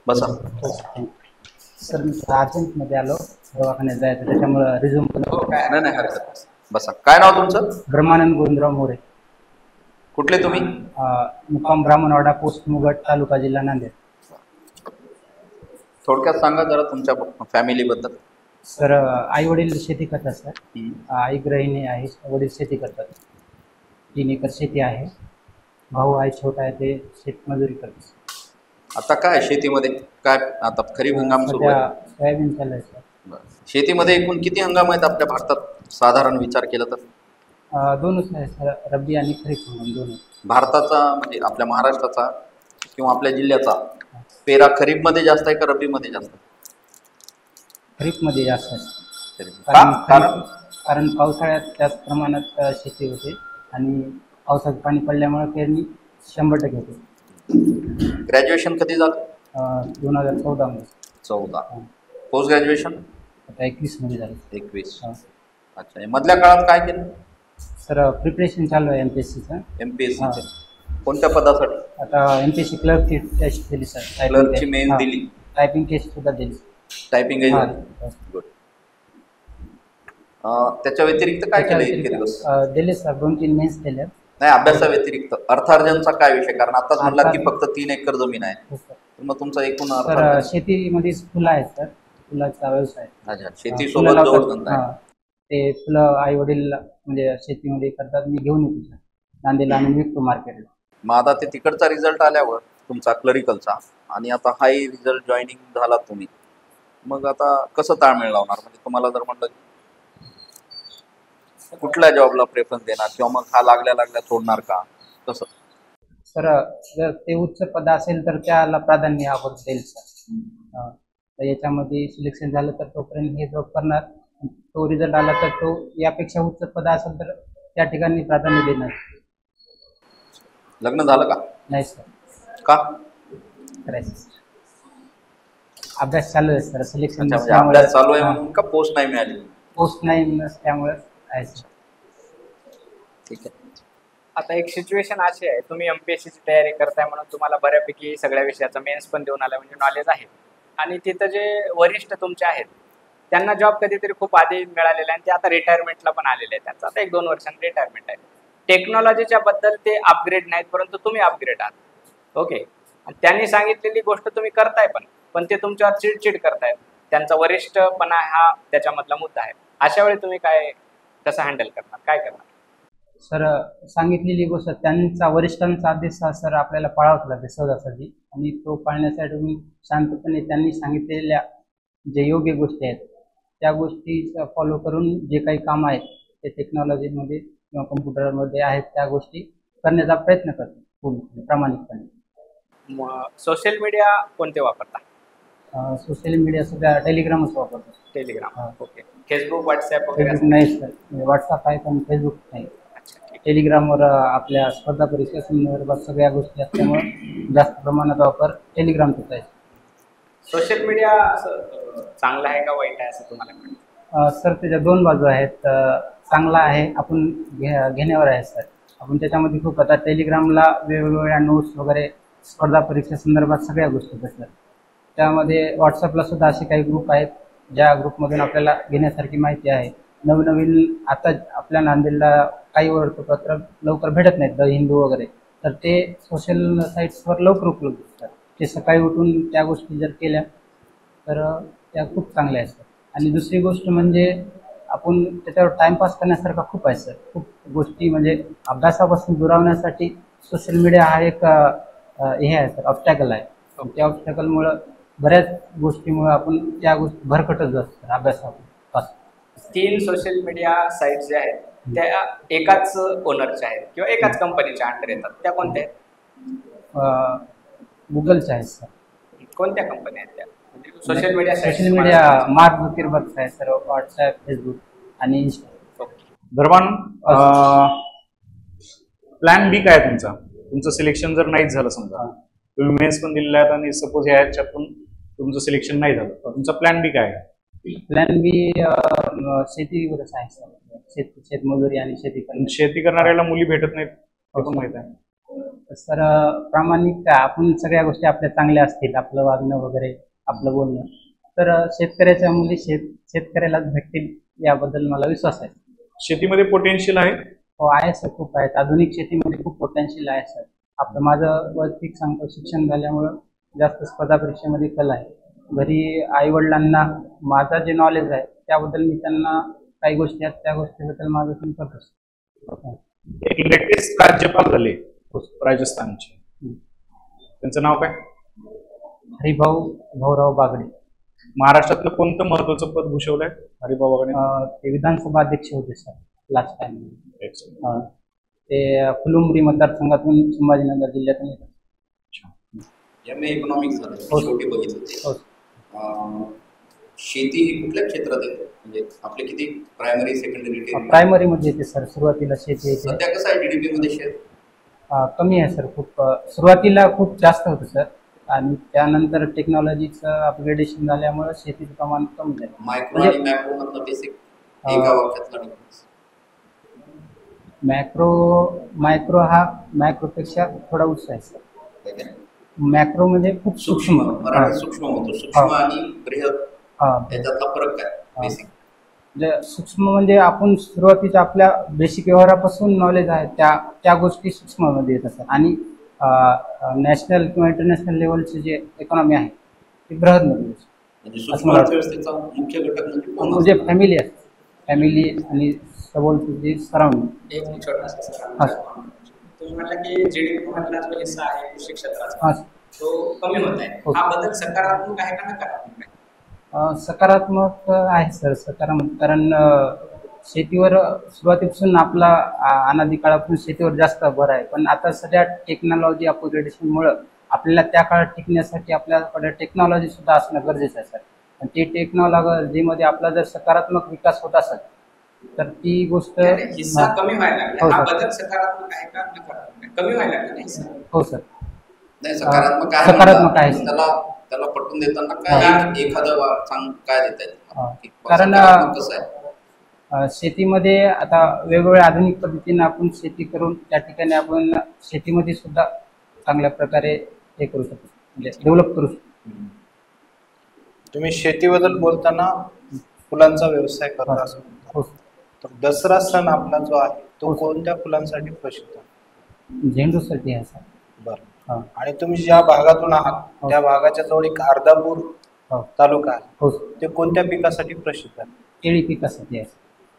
बसा. सर मी अर्जंटमध्ये आलो, दवाखान्यात जायचं त्याच्यामुळे रिझ्यूम हो काय नाही नाही हरकत नाही. बसा. काय नाव तुमचं? ब्रह्मानंद गोविंदराव मोरे. कुठले तुम्ही? मुक्काम ब्राह्मणवाडा, पोस्ट मुगट, तालुका जिल्हा नांदेड. थोडक्यात सांगा जरा तुमच्या फॅमिली बद्दल. सर आई वडील शेती करतात सर. आई गृहिणी आहे, वडील शेती करतात. 3 एकर शेती आहे. भाऊ आहे छोटा आहे, ते शेतमजुरी करतात. आता काय शेतीमध्ये काय आता खरीप हंगाम सुरू आहे? सोयाबीन चालू आहे सर. शेतीमध्ये एकूण किती हंगाम आहेत आपल्या भारतात साधारण विचार केला तर? दोनच आहे सर, रब्बी आणि खरीप हंगाम दोन्ही. भारताचा म्हणजे आपल्या महाराष्ट्राचा किंवा आपल्या जिल्ह्याचा पेरा खरीपमध्ये जास्त आहे का रब्बीमध्ये जास्त? खरीपमध्ये जास्त आहे. कारण पावसाळ्यात त्याच प्रमाणात शेती होते आणि पावसाचं पाणी पडल्यामुळे पेरणी 100% होते. ग्रॅज्युएशन कधी झालं? 2014 मध्ये. 14. पोस्ट ग्रॅज्युएशन आता 21 मध्ये झालं. 21. अच्छा. मधल्या काळात काय केलं? सर प्रिपरेशन चालू आहे MPSCचं. MPSC कोणत्या पदासाठी? आता MPSC क्लर्कची टेस्ट दिली सर. क्लर्कची मेन दिली. टायपिंग टेस्ट सुद्धा दिली. Typing good. त्याच्या व्यतिरिक्त काय केलं इतके दिवस? दिले सर, 2-3 मेन्स दिले. नाही, अभ्यासा व्यतिरिक्त अर्थार्जनचा काय विषय? कारण आताच म्हणलात की फक्त 3 एकर जमीन आहे, मग तुमचा एकूण सर शेतीमध्ये फुलं आहेत सर, फुलाचा व्यवसाय. अच्छा. शेती सोबत जोडधंदा आहे. ते फुलं आई वडील म्हणजे शेतीमध्ये करतात, मी घेऊन येतो नांदेडला आणि विकतो मार्केटला. मग आता ते तिकडचा रिझल्ट आल्यावर तुमचा क्लरिकलचा आणि आता हाय रिझल्ट जॉईनिंग झाला तुम्ही, मग आता कसं ताळमेळ लावणार? म्हणजे तुम्हाला जर म्हणलं कुठल्या जॉबला प्रेफरन्स देणार किंवा मग हा लागल्या सोडणार का, कसं? सर जर ते उच्च पद असेल तर त्याला प्राधान्य आपण देईल सर. तर याच्यामध्ये सिलेक्शन झालं तर तोपर्यंत हे जॉब करणार. तो रिझल्ट आला तर तो यापेक्षा उच्च पद असेल तर त्या ठिकाणी प्राधान्य देणार. लग्न झालं का? नाही सर. का? करायचं अभ्यास चालू आहे सर. सिलेक्शन अभ्यास चालू आहे म्हणून का पोस्ट नाही मिळाली? पोस्ट नाही नसल्यामुळे आहे सर. ठीक आहे. आता एक सिच्युएशन अशी आहे, तुम्ही MPSCची तयारी करताय म्हणून तुम्हाला बऱ्यापैकी सगळ्या विषयाचा मेन्स पण देऊन आला म्हणजे नॉलेज आहे, आणि तिथं जे वरिष्ठ तुमचे आहेत त्यांना जॉब कधीतरी खूप आधी मिळालेला आहे आणि ते आता रिटायरमेंटला पण आलेले आहेत. त्यांचं आता 1-2 वर्षांनी रिटायरमेंट आहे. टेक्नॉलॉजीच्या बद्दल ते अपग्रेड नाहीत, परंतु तुम्ही अपग्रेड आहात. ओके. आणि त्यांनी सांगितलेली गोष्ट तुम्ही करताय पण ते तुमच्यावर चिडचिड करतायत. त्यांचा वरिष्ठपणा हा त्याच्यामधला मुद्दा आहे. अशा वेळी तुम्ही कसं हँडल करणार, काय करणार? सर सांगितलेली गोष्ट त्यांचा वरिष्ठांचा आदेश सर आपल्याला पाळावाच लागते सहजासहजी, आणि तो पाळण्यासाठी मी शांतपणे त्यांनी सांगितलेल्या जे योग्य गोष्टी आहेत त्या गोष्टी फॉलो करून जे काही काम आहेत ते टेक्नॉलॉजीमध्ये किंवा कम्प्युटरमध्ये आहेत त्या गोष्टी करण्याचा प्रयत्न करतो पूर्णपणे प्रामाणिकपणे. सोशल मीडिया कोणते वापरता? सोशल मीडिया सध्या टेलिग्रामच वापरतो. टेलिग्राम. ओके. फेसबुक, व्हॉट्सॲप वगैरे? फेसबुक नाही सर. व्हॉट्सअप आहे पण फेसबुक नाही. टेलिग्रामवर आपल्या स्पर्धा परीक्षा संदर्भात सगळ्या गोष्टी असल्यामुळे जास्त प्रमाणात वापर टेलिग्रामचाच आहे. सोशल मीडिया असं चांगला आहे का वाईट आहे असं तुम्हाला वाटतं? सर त्याच्या 2 बाजू आहेत. चांगला आहे, आपण घेण्यावर आहे सर. आपण त्याच्यामध्ये खूप आता टेलिग्रामला वेगवेगळ्या नोट्स वगैरे स्पर्धा परीक्षा संदर्भात सगळ्या गोष्टी असतात. त्यामध्ये व्हॉट्सअपला सुद्धा असे काही ग्रुप आहेत ज्या ग्रुपमधून आपल्याला घेण्यासारखी माहिती आहे. नवीन आता आपल्या नांदेडला काही वृत्तपत्र लवकर भेटत नाहीत, द हिंदू वगैरे, तर ते सोशल साईट्सवर लवकर उपलब्ध असतात. ते सकाळी उठून त्या गोष्टी जर केल्या तर त्या खूप चांगल्या असतात. आणि दुसरी गोष्ट म्हणजे आपण त्याच्यावर टाईमपास करण्यासारखा खूप आहे सर. खूप गोष्टी म्हणजे अभ्यासापासून दुरावण्यासाठी सोशल मीडिया हा एक हे आहे सर, ऑब्स्टॅकल आहे. त्या ऑब्स्टॅकलमुळं बऱ्याच गोष्टीमुळे आपण त्या गोष्टी भरकटत जातो अभ्यासापासून. 3 सोशल मीडिया साईट्स ज्या आहेत त्या एकाच ओनरच्या आहेत किंवा एकाच कंपनीच्या अंडर येतात, त्या कोणत्या आहेत? गुगलच्या आहेत सर. कोणत्या कंपन्या आहेत त्या? सोशल मीडिया मार्क झुकरबर्ग आहे सर. व्हॉट्सॲप, फेसबुक आणि इंस्टा. धर्मान, प्लॅन बी काय तुमचा? तुमचं सिलेक्शन जर नाहीच झालं, समजा तुम्ही मेन्स पण दिलेला आहेत आणि सपोज ह्याच्यातून तुमचं सिलेक्शन नाही झालं, तुमचा प्लॅन बी काय आहे? प्लॅन बी शेतीवरच आहे सर. शेतमजुरी आणि शेती करणाऱ्याला मुली भेटत नाहीत, ते पण माहित आहे. सर प्रामाणिकता, आपण सगळ्या गोष्टी आपल्या चांगल्या असतील, आपलं वागणं वगैरे, आपलं बोलणं, तर शेतकऱ्याच्या मुली शेतकऱ्यालाच भेटतील याबद्दल मला विश्वास आहे. शेतीमध्ये पोटेन्शियल आहे? हो आहे सर, खूप आहेत. आधुनिक शेतीमध्ये खूप पोटेन्शियल आहे सर. माझं वैयक्तिक सांगतो, शिक्षण झाल्यामुळं जास्त स्पर्धा परीक्षेमध्ये कल आहे. घरी आईवडिलांना माझं जे नॉलेज आहे त्याबद्दल मी त्यांना काही गोष्टी आहेत त्या गोष्टीबद्दल मार्गदर्शन करत असतो. एक लेटेस्ट राज्यपाल झाले राजस्थानचे, त्यांचं नाव काय? हरिभाऊ भाऊराव बागडे. महाराष्ट्रातलं कोणतं महत्वाचं पद भूषवलंय हरिभाऊ बागडे? ते विधानसभा अध्यक्ष होते सर लास्ट टाइम. ते फुलुंब्री मतदारसंघातून संभाजीनगर जिल्ह्यातून येतात. MA इकॉनॉमिक्स झालं, शेवटी बघितलं ते. शेती ही कुठल्या क्षेत्रात येते, म्हणजे आपले किती प्रायमरी सेकंडरी? प्रायमरी मध्ये येते सर, सुरुवातीला शेती येते. सध्या कसं आहे GDP मध्ये शेअर? कमी आहे सर, खूप सुरुवातीला खूप जास्त होतं सर, आणि त्यानंतर टेक्नॉलॉजीचं अपग्रेडेशन झाल्यामुळे शेतीचं प्रमाण कमी झालं. मायक्रो आणि मॅक्रो मधलं बेसिक एका वाक्यातला डिफरन्स? मायक्रो हा मॅक्रोपेक्षा थोडा उच्च आहे सर. मॅक्रो म्हणजे खूप सूक्ष्म. सूक्ष्म होतो. सूक्ष्म आणि बृहत त्याच्यातला फरक काय बेसिक? सूक्ष्म म्हणजे आपण सुरुवातीच्या आपल्या बेसिक व्यवहारापासून नॉलेज आहे त्या गोष्टी सूक्ष्ममध्ये येत असतात, आणि नॅशनल किंवा इंटरनॅशनल लेवलची जे इकॉनॉमी आहे ती बृहतमध्ये येते. म्हणजे सूक्ष्म अर्थव्यवस्थेचा मुख्य घटक म्हणजे फॅमिली असते, फॅमिली आणि सभोवतालची सराउंडिंग. एक छोटासा तुम्ही म्हटलं की GDP मधला जो हिस्सा आहे कृषी क्षेत्राचा तो कमी होत आहे, हा बदल सकारात्मक आहे का नकारात्मक आहे? सकारात्मक आहे सर, सकारात्मक. कारण शेतीवर सुरुवातीपासून आपला अनादी काळापासून शेतीवर जास्त भर आहे, पण आता सध्या टेक्नॉलॉजी अपग्रेडेशनमुळं आपल्याला त्या काळात टिकण्यासाठी आपल्याकडे टेक्नॉलॉजी सुद्धा असणं गरजेचं आहे सर. आणि ती टेक्नॉलॉजीमध्ये आपला जर सकारात्मक विकास होत असेल तर ती गोष्ट हिस्सा कमी व्हायला लागला. हा बदल सकारात्मक आहे का नकारात्मक आहे? कमी व्हायला लागला हिस्सा. हो सर, नाही सकारात्मक आहे. सकारात्मक आहे. त्याला पटवून देताना काय एखादं काय देता येईल? कारण कसं आहे शेतीमध्ये आता वेगवेगळ्या आधुनिक पद्धतीने आपण शेती करून त्या ठिकाणी आपण शेतीमध्ये सुद्धा चांगल्या प्रकारे हे करू शकतो, म्हणजे डेव्हलप करू शकतो. तुम्ही शेतीबद्दल बोलताना फुलांचा व्यवसाय करता असं म्हणता. तर दसरा सण आपला जो आहे तो कोणत्या फुलांसाठी प्रसिद्ध आहे? झेंडूसाठी आहे सर. बरं. आणि तुम्ही ज्या भागातून आहात त्या भागाच्या जवळ एक अर्धापूर तालुका आहे, ते कोणत्या पिकासाठी प्रसिद्ध आहे? केळी पिकासाठी आहे.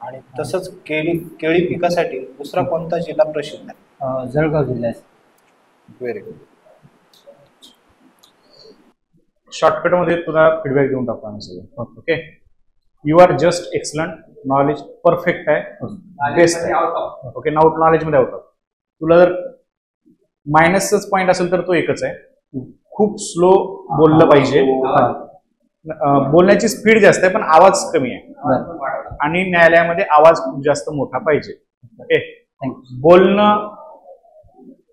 आणि तसंच केळी पिकासाठी दुसरा कोणता जिल्हा प्रसिद्ध आहे? जळगाव जिल्हा आहे. Very good. शॉर्टकट मध्ये तुला फीडबॅक देऊन टाकू आम्ही सगळं. Okay, you are just excellent, knowledge perfect आहे, बेस्ट आहे. ओके, नाउट नॉलेज मध्ये होतं. तुला जर मायनसच पॉईंट असेल तर तो एकच आहे, खूप स्लो बोललं पाहिजे. बोलण्याची स्पीड जास्त आहे पण आवाज कमी आहे, आणि न्यायालयामध्ये आवाज खूप जास्त मोठा पाहिजे. ओके, बोलणं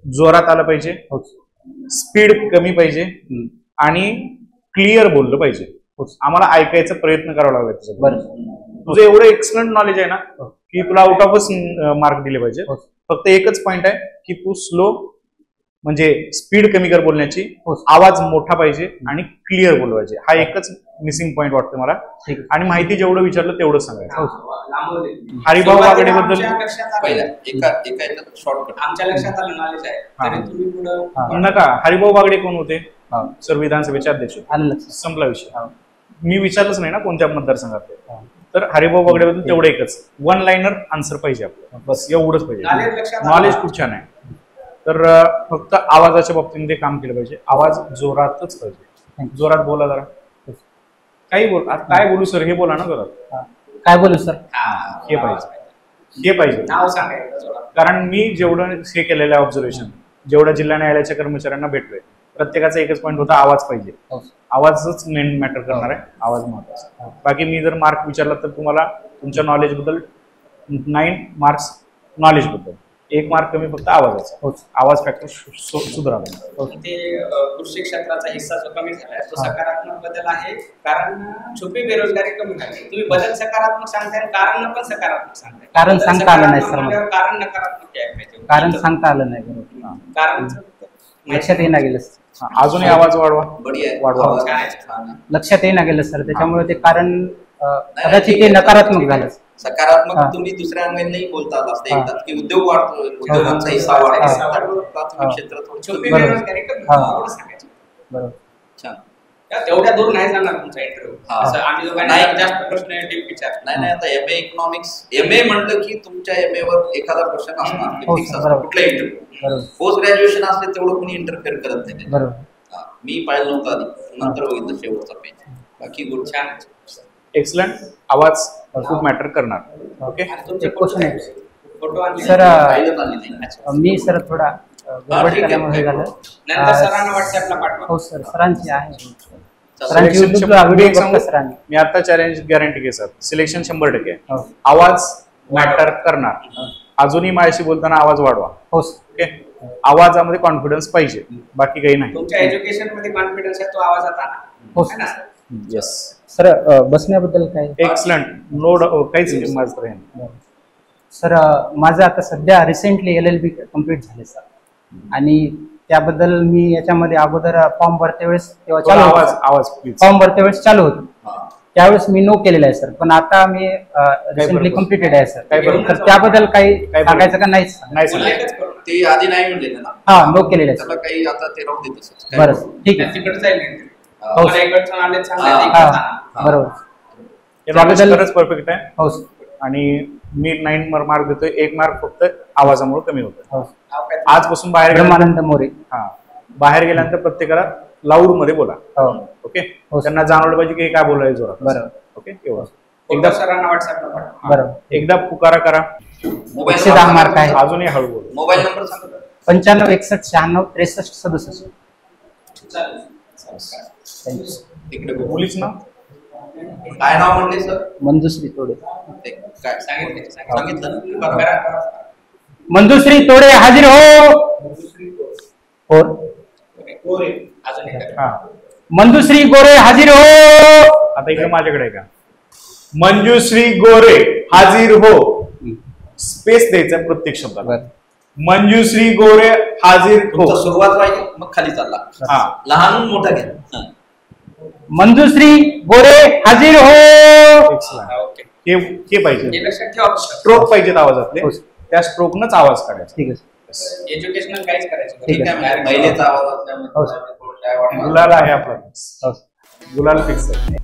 जोरात आलं पाहिजे, स्पीड कमी पाहिजे, आणि क्लिअर बोललं पाहिजे. आम्हाला ऐकायचा प्रयत्न करावा लागेल. तुझं एवढं एक्सलंट नॉलेज आहे ना की तुला आउट ऑफच मार्क दिले पाहिजे. फक्त एकच पॉइंट आहे की तू स्लो, म्हणजे स्पीड कमी कर बोलण्याची, आवाज मोठा पाहिजे आणि क्लिअर बोललं पाहिजे. हा एकच मिसिंग पॉइंट वाटतं मला. आणि माहिती जेवढं विचारलं तेवढं सांगायचं. हरिभाऊ बागडे बद्दल शॉर्टकट आमच्या लक्षात आलं नॉलेज आहे, तरी तुम्ही पुढं नका. हरिभाऊ बागडे कोण होते सर? विधानसभेचे अध्यक्ष. संपला विषय. मी विचारलंच नाही ना कोणत्या मतदारसंघात. तर हरिभाऊ बागडे बद्दल तेवढं एकच वन लाईनर आन्सर पाहिजे आपल्याला, बस एवढंच पाहिजे. नॉलेज खूप छान आहे. तर फक्त आवाजाच्या बाबतीमध्ये काम केलं पाहिजे. आवाज जोरातच पाहिजे. जोरात बोला जरा. काही बोल. काय बोलू सर? हे बोला ना जोरात. काय बोलू सर? हे पाहिजे, हे पाहिजे. नाव सांगायचं. कारण मी जेवढं हे केलेलं आहे ऑब्झर्वेशन, जेवढ्या जिल्हा न्यायालयाच्या कर्मचाऱ्यांना भेटलोय, प्रत्येकाचा एकच पॉईंट होता, आवाज पाहिजे. आवाजच मेन मॅटर करणार आहे. आवाज महत्वाचा. बाकी मी जर मार्क विचारला तर तुम्हाला तुमच्या नॉलेज बद्दल 9 मार्क्स नॉलेज बद्दल, 1 मार्क कमी फक्त आवाजाचा. हो आवाज फॅक्टर सुधारावा. ते कृषी क्षेत्राचा हिस्सा जो कमी झालाय तो सकारात्मक बदल आहे, कारण छुपी बेरोजगारी कमी झाली. तुम्ही बदल सकारात्मक सांगताय, कारण पण सकारात्मक सांगताय. कारण बदल सांगता आलं नाही, सकारात्मक सर. म्हणल्यावर कारण नकारात्मक यायला पाहिजे. कारण सांगता आलं नाही, बरोबर. कारण लक्षात येईना गेलं सर. अजूनही आवाज वाढवा. बढिया आहे. वाढवा. आवाज छान आहे. लक्षात येईना गेलं सर, त्याच्यामुळे ते कारण कदाचित ते नकारात्मक झालं. सकारात्मक हा. तुम्ही दुसऱ्या अंगाने बोलता आला असतं हा. एकदा की उद्योग वाढतो, उद्योगांचा हिस्सा वाढतो, प्राथमिक क्षेत्र थोडं छुपी कमी. बेरोजगारी कमी हा. एवढं सांगायचं. बरोबर. छान. तेवढ्या दूर नाही जाणार तुमचा इंटरव्ह्यू. हा. असं आम्ही दोघांना नाही. जास्त प्रश्न डीप विचार. नाही आता एमए इकॉनॉमिक्स, एमए म्हणलं की तुमच्या एमए वर एखादा क्वेश्चन असणार हो, fix असणार, बरोबर. कुठला इंटरव्ह्यू. बरोबर. पोस्ट ग्रॅज्युएशन असले तेवढं कोणी इंटरफेअर करत नाही. बरोबर. हा. मी पाहिलं नव्हतं आधी, नंतर बघितलं शेवटचा पेज. बाकी गुड. छान. एक्सलंट. आवाज खूप मॅटर करणार. ओके. आणि तुमचे एक क्वेश्चन आहे फोटो आणले? सर. पाहिलंच आली नाही. मी सर थोडा गडबड ठीक आहे. केल्यामुळे हे झालं. नंतर सरांना व्हॉट्सअपला पाठवा. हो सर, सरांची आहे. सरांची Selection युट्यूबला 100% व्हिडिओ एक सांगू? बघता सरांनी. मी आता चॅलेंज गॅरंटी घे सर. सिलेक्शन 100% हो. आवाज मॅटर करणार. अजूनही माझ्याशी बोलताना आवाज वाढवा. हो सर. ओके. आवाजामध्ये कॉन्फिडन्स पाहिजे, बाकी काही नाही. तुमच्या एज्युकेशन मध्ये कॉन्फिडन्स आहे तो आवाजात आणा. हो है ना सर. सर? येस. सर बसण्याबद्दल काय? एक्सलंट. नो काहीच माझं तर हे नाही. सर माझं आता सध्या रिसेंटली LLB कम्प्लीट झाले सर, आणि त्याबद्दल मी याच्यामध्ये अगोदर फॉर्म भरते वेळेस तेव्हा चालू आवाज होतं. आवाज प्लीज. फॉर्म भरते वेळेस चालू होतं, हा. त्यावेळेस मी नो केलेलं आहे सर. पण आता मी रिसेंटली purpose? कम्प्लिटेड आहे सर. काय purpose? तर त्याबद्दल काही काय सांगायचं का नाहीच? नाही सर. उल्लेखच करू नका. ते आधी नाही म्हणले ना, हा, नो केलेलं आहे त्याला सर. काही आता ते राहू देत तसंच. काय बरं, करू? ठीक आहे. तिकडे जाईल interview. हा. मला इकडचं knowledge सांगायचं, हा. इकडचं आणा. हा. बरोबर. हे नॉलेज खरंच परफेक्ट आहे. हो सर. आणि मी 9 मार्क देतोय. 1 मार्क फक्त आवाजामुळे कमी होतं. हो. नाव काय? आजपासून बाहेर गेल्यानंतर ब्रह्मानंद मोरे. हा, बाहेर गेल्यानंतर प्रत्येकाला लाऊड मध्ये बोला. हो. ओके. हो. त्यांना जाणवलं पाहिजे की हे काय बोलायचं जोरात. बरोबर. ओके. एवढं. एकदा सरांना व्हॉट्सअपला पाठवा. बरोबर. एकदा पुकारा करा. मोबाईल 110 मार्क आहे. अजूनही हळू बोल. मोबाईल नंबर सांगा. 95 61 96 63 67. चालेल. थँक्यू. तिकडे बघू. मुलीच ना. काय नाव म्हणले सर? मंजुश्री तोडे. ते काय सांगितलं. सांगितलं ना? करा, करा. मंजुश्री तोडे हाजीर हो. और गोरे. अजून एकदा. हा. मंजुश्री गोरे हाजीर हो. आता इकडे माझ्याकडे आहे का? मंजुश्री गोरे हाजीर हो. स्पेस द्यायचा प्रत्येक शब्दाला. बरं. मंजुश्री गोरे हाजीर हो. तुमचा सुरुवात पाहिजे, मग खाली चालला. हा. लहान मोठा घ्या. हा. मंजुश्री गोरे हाजीर हो. Excellent. हा, ओके. हे पाहिजे. हे लक्षात ठेवा. स्ट्रोक पाहिजेत आवाजातले. हो. त्या स्ट्रोकनच आवाज काढायचा. ठीक आहे. एज्युकेशनल काहीच करायचं ठीक ठीक आहे. आहे. महिलेचा आवाज हो. असल्यामुळे थोडं काय वाटणार. गुलाल आहे आपला. हो. गुलाल फिक्स आहे.